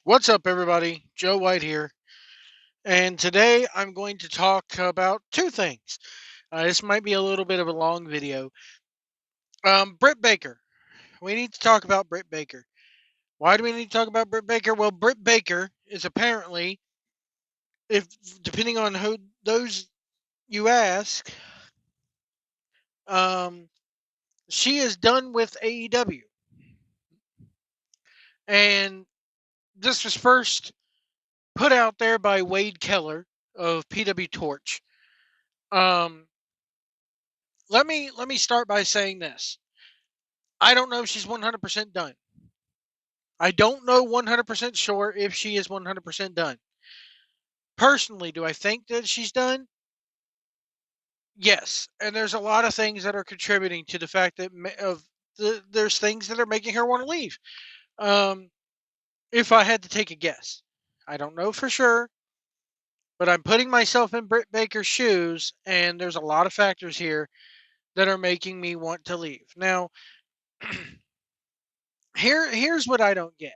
What's up, everybody? Joe White here. And today I'm going to talk about two things. This might be a little bit of a long video. Britt Baker. We need to talk about Britt Baker. Why do we need to talk about Britt Baker? Well, Britt Baker is apparently, if depending on who those you ask, um, she is done with AEW. And this was first put out there by Wade Keller of PW Torch. Um, let me start by saying this. I don't know if she's 100% done. I don't know 100% sure if she is 100% done. Personally, do I think that she's done? Yes, and there's a lot of things that are contributing to the fact that there's things that are making her want to leave. Um, if I had to take a guess, I don't know for sure, but I'm putting myself in Britt Baker's shoes, and there's a lot of factors here that are making me want to leave. Now, here's what I don't get.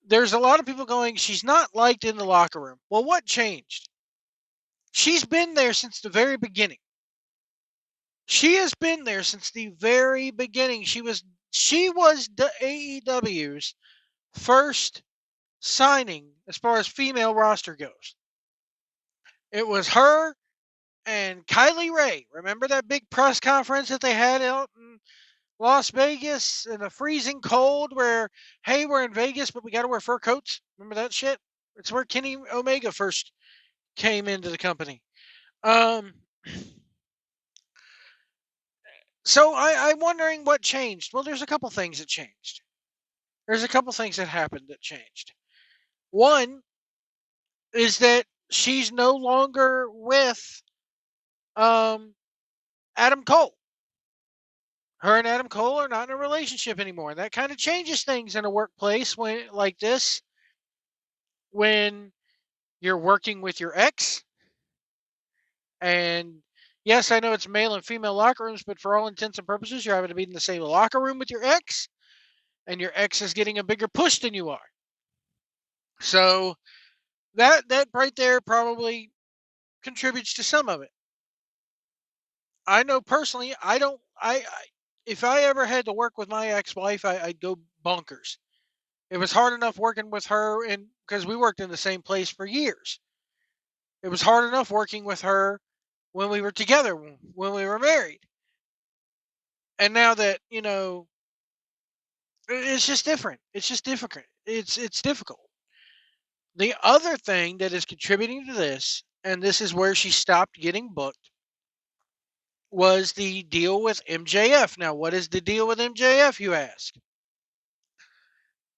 There's a lot of people going, she's not liked in the locker room. Well, what changed? She's been there since the very beginning. She has been there since the very beginning. She was the AEW's first signing as far as female roster goes. It was her and Kylie Ray. Remember that big press conference that they had out in Las Vegas in the freezing cold where, hey, we're in Vegas, but we got to wear fur coats? Remember that shit? It's where Kenny Omega first came into the company. Um, so I'm wondering what changed. Well, there's a couple things that changed. There's a couple things that happened that changed. One is that she's no longer with um, Adam Cole. Her and Adam Cole are not in a relationship anymore. And that kind of changes things in a workplace when like this, when you're working with your ex. And yes, I know it's male and female locker rooms, but for all intents and purposes, you're having to be in the same locker room with your ex, and your ex is getting a bigger push than you are. So that right there probably contributes to some of it. I know personally, I don't. I if I ever had to work with my ex-wife, I'd go bonkers. It was hard enough working with her, and because we worked in the same place for years, it was hard enough working with her when we were together, when we were married. And now that it's just different. It's just different. It's difficult. The other thing that is contributing to this, and this is where she stopped getting booked, was the deal with MJF. Now, what is the deal with MJF, you ask?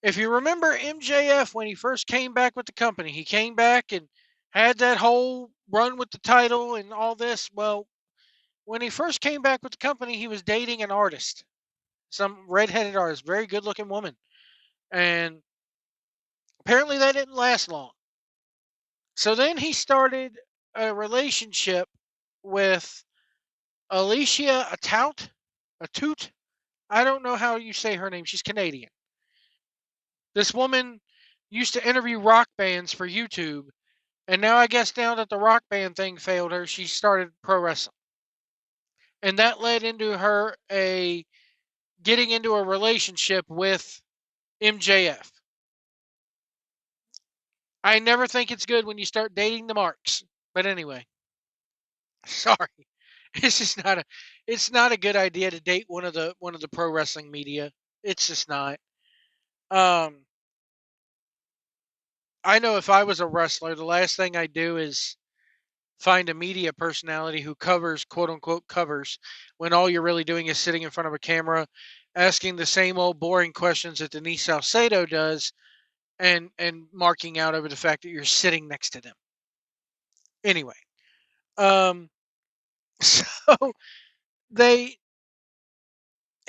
If you remember MJF when he first came back with the company, he came back and had that whole run with the title and all this. Well, when he first came back with the company, he was dating an artist, some redheaded artist, very good looking woman. And apparently that didn't last long. So then he started a relationship with Alicia Atout. I don't know how you say her name. She's Canadian. This woman used to interview rock bands for YouTube, and now I guess now that the rock band thing failed her, she started pro wrestling. And that led into her a getting into a relationship with MJF. I never think it's good when you start dating the marks. But anyway, sorry. It's not a good idea to date one of the pro wrestling media. It's just not. Um I know if I was a wrestler, the last thing I'd do is find a media personality who covers, quote unquote covers, when all you're really doing is sitting in front of a camera asking the same old boring questions that Denise Salcedo does and marking out over the fact that you're sitting next to them. Anyway, um so they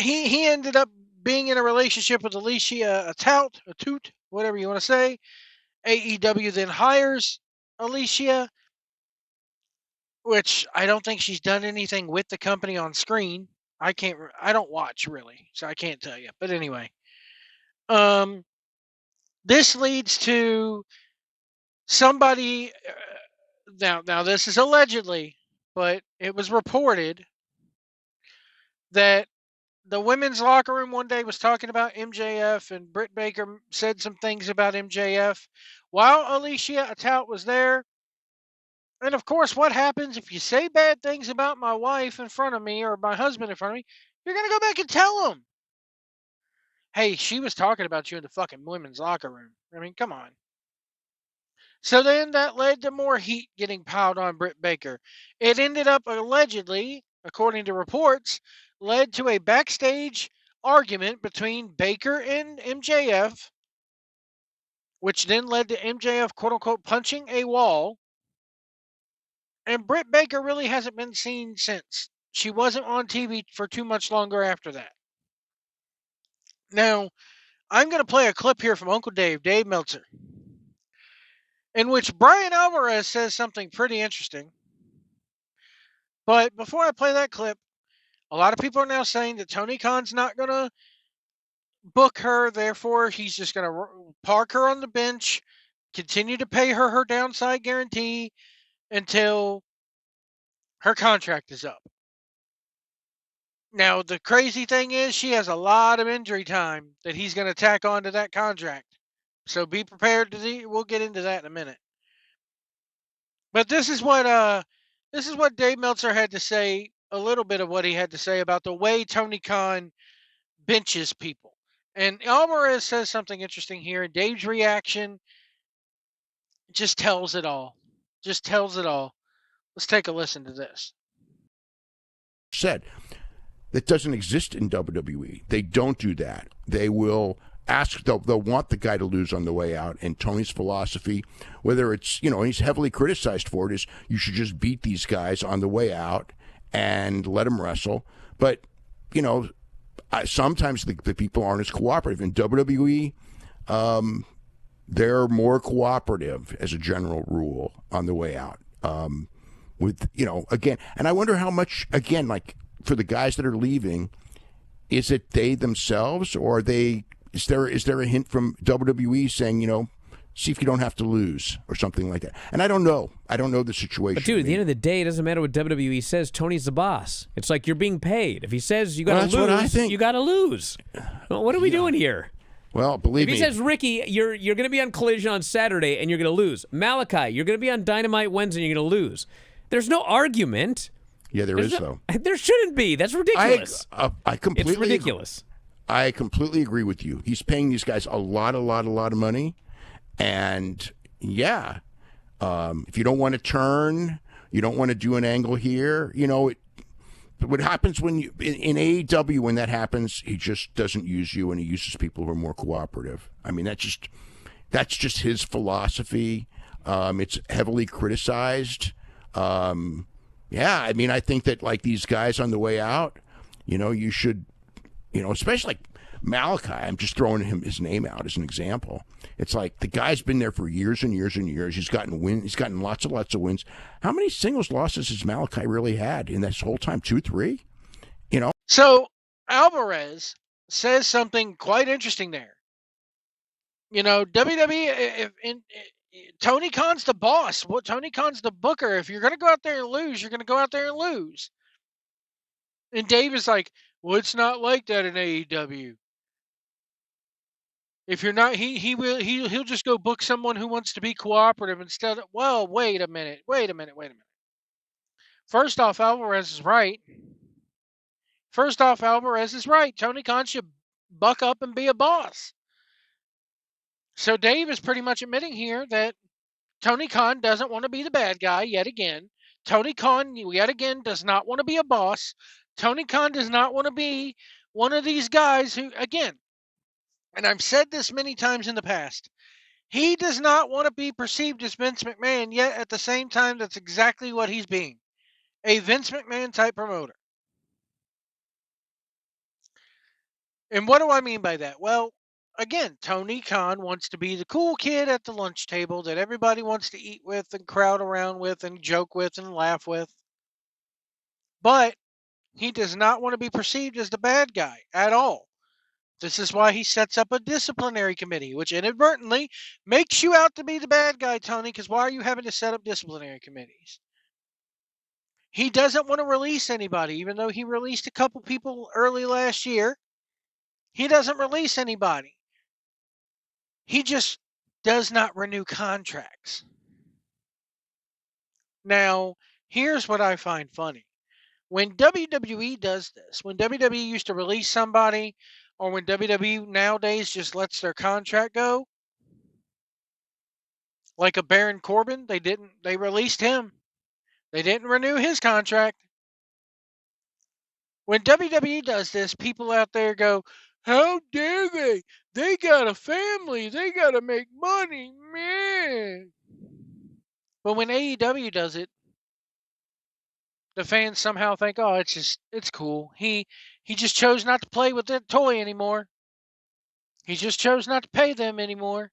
he ended up being in a relationship with Alicia Atout, whatever you want to say. AEW then hires Alicia, which I don't think she's done anything with the company on screen. I don't watch really, so I can't tell you. But anyway, um, This leads to somebody. Now this is allegedly, but it was reported that the women's locker room one day was talking about MJF, and Britt Baker said some things about MJF while Alicia Atout was there. And of course, what happens if you say bad things about my wife in front of me or my husband in front of me? You're going to go back and tell them, hey, she was talking about you in the fucking women's locker room. I mean, come on. So then that led to more heat getting piled on Britt Baker. It ended up allegedly, according to reports, led to a backstage argument between Baker and MJF, which then led to MJF, quote unquote, punching a wall. And Britt Baker really hasn't been seen since. She wasn't on TV for too much longer after that. Now, I'm going to play a clip here from Uncle Dave Meltzer, in which Brian Alvarez says something pretty interesting. But before I play that clip, a lot of people are now saying that Tony Khan's not going to book her, therefore he's just going to park her on the bench, continue to pay her downside guarantee until her contract is up. Now, the crazy thing is she has a lot of injury time that he's going to tack onto that contract. So be prepared we'll get into that in a minute. But this is what Dave Meltzer had to say, a little bit of what he had to say about the way Tony Khan benches people. And Alvarez says something interesting here, and Dave's reaction just tells it all. Just tells it all. Let's take a listen to this. Said that doesn't exist in WWE. They don't do that. They will ask, they'll want the guy to lose on the way out. And Tony's philosophy, whether it's, he's heavily criticized for it, is you should just beat these guys on the way out and let them wrestle. But, sometimes the people aren't as cooperative. In WWE, they're more cooperative as a general rule on the way out. Again, and I wonder how much, again, like for the guys that are leaving, is it they themselves, or is there a hint from WWE saying, see if you don't have to lose or something like that? And I don't know the situation. But dude, at the end of the day, it doesn't matter what WWE says. Tony's the boss. It's like you're being paid. If he says you got to lose, you got to lose. Well, what are we doing here? Well, believe me. If he says, Ricky, you're going to be on Collision on Saturday and you're going to lose. Malachi, you're going to be on Dynamite Wednesday and you're going to lose. There's no argument. Yeah, there is, though. There shouldn't be. That's ridiculous. I completely It's ridiculous. I completely agree with you. He's paying these guys a lot of money. And, yeah, if you don't want to turn, you don't want to do an angle here, what happens when you in AEW, when that happens, he just doesn't use you, and he uses people who are more cooperative. I mean, that's just his philosophy. It's heavily criticized. Yeah, I mean, I think that like these guys on the way out, you should, especially like Malachi. I'm just throwing his name out as an example. It's like the guy's been there for years and years and years. He's gotten lots of wins. How many singles losses has Malachi really had in this whole time? 2, 3? So Alvarez says something quite interesting there. WWE, Tony Khan's the boss. Well, Tony Khan's the booker. If you're going to go out there and lose, you're going to go out there and lose. And Dave is like, well, it's not like that in AEW. If you're not, he'll just go book someone who wants to be cooperative instead of, well, wait a minute. First off, Alvarez is right. Tony Khan should buck up and be a boss. So Dave is pretty much admitting here that Tony Khan doesn't want to be the bad guy yet again. Tony Khan, yet again, does not want to be a boss. Tony Khan does not want to be one of these guys who, again, and I've said this many times in the past, he does not want to be perceived as Vince McMahon, yet at the same time, that's exactly what he's being. A Vince McMahon type promoter. And what do I mean by that? Well, again, Tony Khan wants to be the cool kid at the lunch table that everybody wants to eat with and crowd around with and joke with and laugh with. But he does not want to be perceived as the bad guy at all. This is why he sets up a disciplinary committee, which inadvertently makes you out to be the bad guy, Tony, because why are you having to set up disciplinary committees? He doesn't want to release anybody, even though he released a couple people early last year. He doesn't release anybody. He just does not renew contracts. Now, here's what I find funny. When WWE does this, when WWE used to release somebody, or when WWE nowadays just lets their contract go, like a Baron Corbin, they released him. They didn't renew his contract. When WWE does this, people out there go, how dare they? They got a family. They got to make money, man. But when AEW does it, the fans somehow think, oh, it's cool. He just chose not to play with that toy anymore. He just chose not to pay them anymore.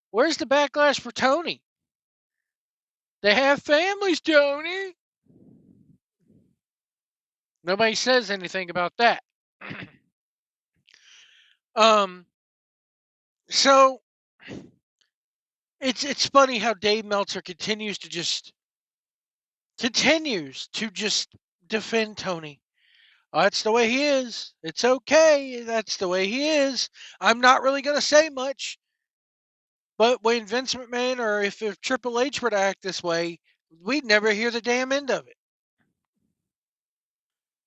Where's the backlash for Tony? They have families, Tony. Nobody says anything about that. So it's funny how Dave Meltzer continues to just defend Tony. Oh, that's the way he is. It's okay. That's the way he is. I'm not really going to say much. But when Vince McMahon or if Triple H were to act this way, we'd never hear the damn end of it.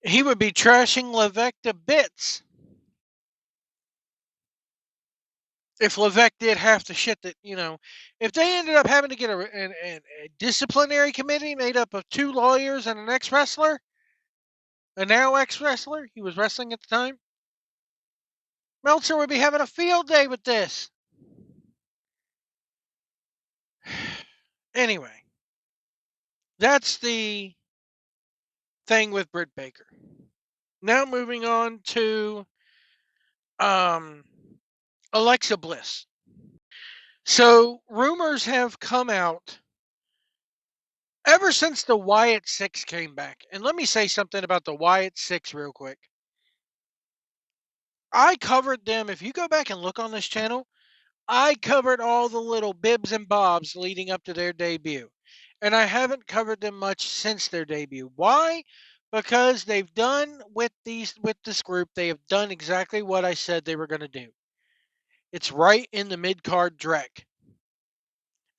He would be trashing Levesque to bits if Levesque did half the shit that, if they ended up having to get a disciplinary committee made up of 2 lawyers and an ex-wrestler, a now ex-wrestler, he was wrestling at the time, Meltzer would be having a field day with this. Anyway, that's the thing with Britt Baker. Now moving on to Alexa Bliss. So rumors have come out ever since the Wyatt Six came back. And let me say something about the Wyatt Six real quick. I covered them. If you go back and look on this channel, I covered all the little bibs and bobs leading up to their debut. And I haven't covered them much since their debut. Why? Because they've done with this group, they have done exactly what I said they were going to do. It's right in the mid-card dreck.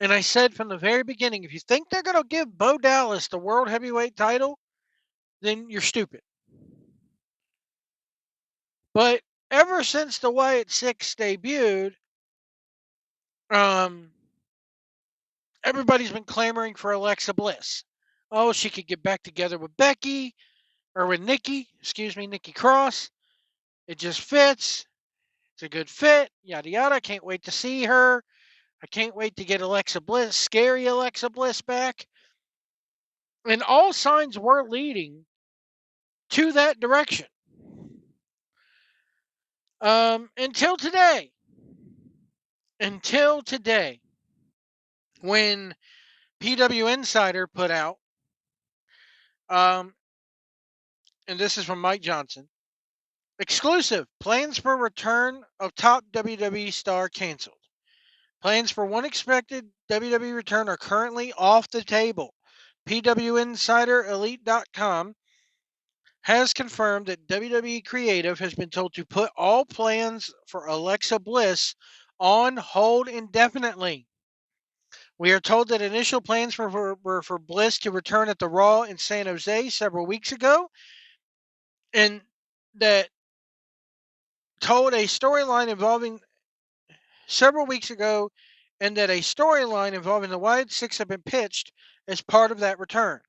And I said from the very beginning, if you think they're going to give Bo Dallas the World Heavyweight title, then you're stupid. But ever since the Wyatt Six debuted, everybody's been clamoring for Alexa Bliss. Oh, she could get back together with Nikki Cross. It just fits. It's a good fit, yada yada. Can't wait to see her. I can't wait to get Alexa Bliss, scary Alexa Bliss back. And all signs were leading to that direction. Until today. When PW Insider put out, and this is from Mike Johnson, exclusive, plans for return of top WWE star canceled. Plans for one expected WWE return are currently off the table. PW Insider Elite.com has confirmed that WWE Creative has been told to put all plans for Alexa Bliss on hold indefinitely. We are told that initial plans were for Bliss to return at the Raw in San Jose several weeks ago, and that told a storyline involving several weeks ago, and that a storyline involving the Wyatt Six had been pitched as part of that return.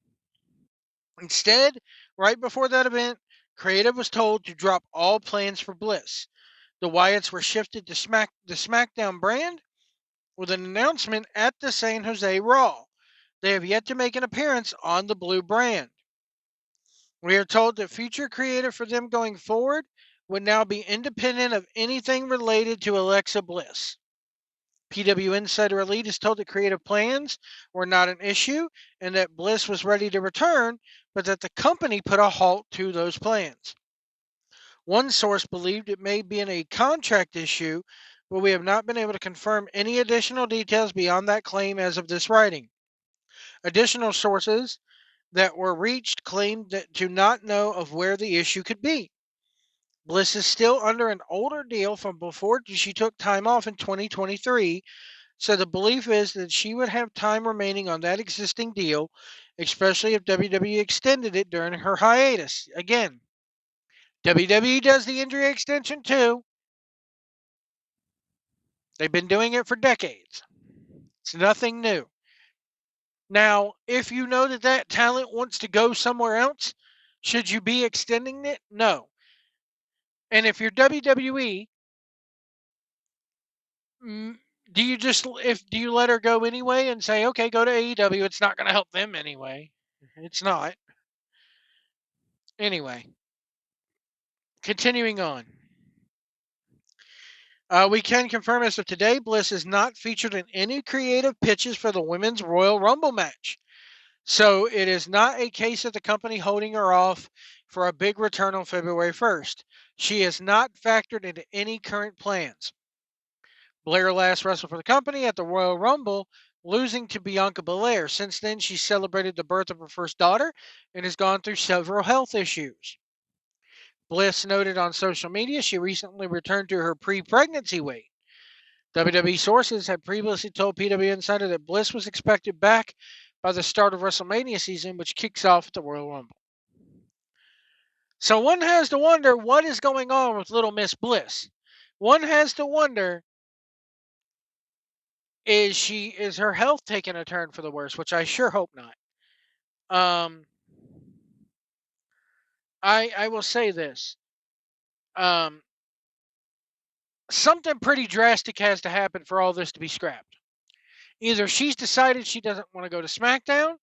Instead, right before that event, Creative was told to drop all plans for Bliss. The Wyatts were shifted to the SmackDown brand with an announcement at the San Jose Raw. They have yet to make an appearance on the blue brand. We are told that future creative for them going forward would now be independent of anything related to Alexa Bliss. PW Insider Elite is told that creative plans were not an issue and that Bliss was ready to return, but that the company put a halt to those plans. One source believed it may be a contract issue, but we have not been able to confirm any additional details beyond that claim as of this writing. Additional sources that were reached claimed to not know of where the issue could be. Bliss is still under an older deal from before she took time off in 2023, so the belief is that she would have time remaining on that existing deal, especially if WWE extended it during her hiatus. Again, WWE does the injury extension too. They've been doing it for decades. It's nothing new. Now, if you know that that talent wants to go somewhere else, should you be extending it? No. And if you're WWE, do you let her go anyway and say, okay, go to AEW? It's not going to help them anyway. It's not. Anyway, continuing on. We can confirm as of today, Bliss is not featured in any creative pitches for the Women's Royal Rumble match. So it is not a case of the company holding her off for a big return on February 1st. She is not factored into any current plans. Blair last wrestled for the company at the Royal Rumble, losing to Bianca Belair. Since then, she celebrated the birth of her first daughter and has gone through several health issues. Bliss noted on social media she recently returned to her pre-pregnancy weight. WWE sources had previously told PW Insider that Bliss was expected back by the start of WrestleMania season, which kicks off at the Royal Rumble. So one has to wonder what is going on with Little Miss Bliss. One has to wonder, is her health taking a turn for the worse, which I sure hope not. I will say this. Something pretty drastic has to happen for all this to be scrapped. Either she's decided she doesn't want to go to SmackDown,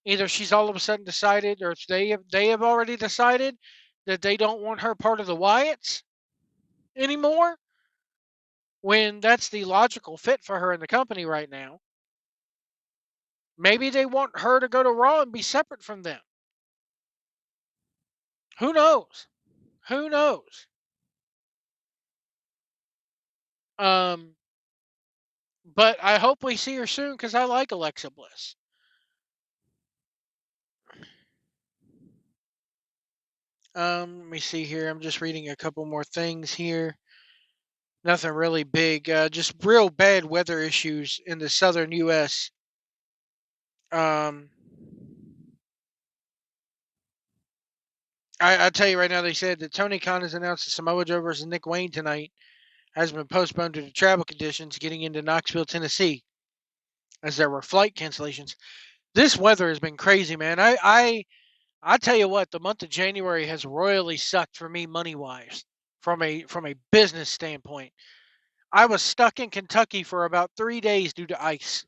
either she's all of a sudden decided, or they have already decided that they don't want her part of the Wyatts anymore, when that's the logical fit for her in the company right now. Maybe they want her to go to Raw and be separate from them. Who knows? Who knows? But I hope we see her soon because I like Alexa Bliss. Let me see here. I'm just reading a couple more things here. Nothing really big. Just real bad weather issues in the southern U.S. I tell you right now, they said that Tony Khan has announced that Samoa Joe versus Nick Wayne tonight has been postponed due to travel conditions getting into Knoxville, Tennessee, as there were flight cancellations. This weather has been crazy, man. I tell you what, the month of January has royally sucked for me money-wise from a business standpoint. I was stuck in Kentucky for about 3 days due to ice.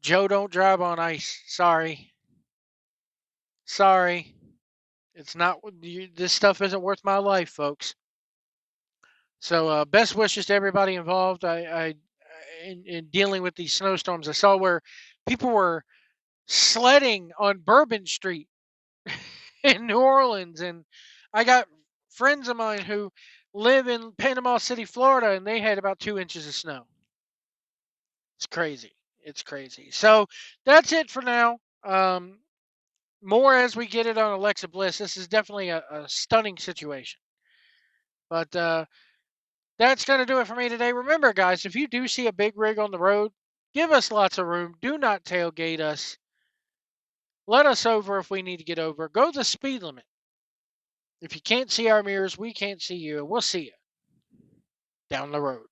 Joe, don't drive on ice. Sorry. It's not. This stuff isn't worth my life, folks. So best wishes to everybody involved. In dealing with these snowstorms, I saw where people were sledding on Bourbon Street in New Orleans, and I got friends of mine who live in Panama City, Florida, and they had about 2 inches of snow. It's crazy. It's crazy. So that's it for now. More as we get it on Alexa Bliss. This is definitely a stunning situation. But that's going to do it for me today. Remember, guys, if you do see a big rig on the road, give us lots of room. Do not tailgate us. Let us over if we need to get over. Go the speed limit. If you can't see our mirrors, we can't see you. And we'll see you down the road.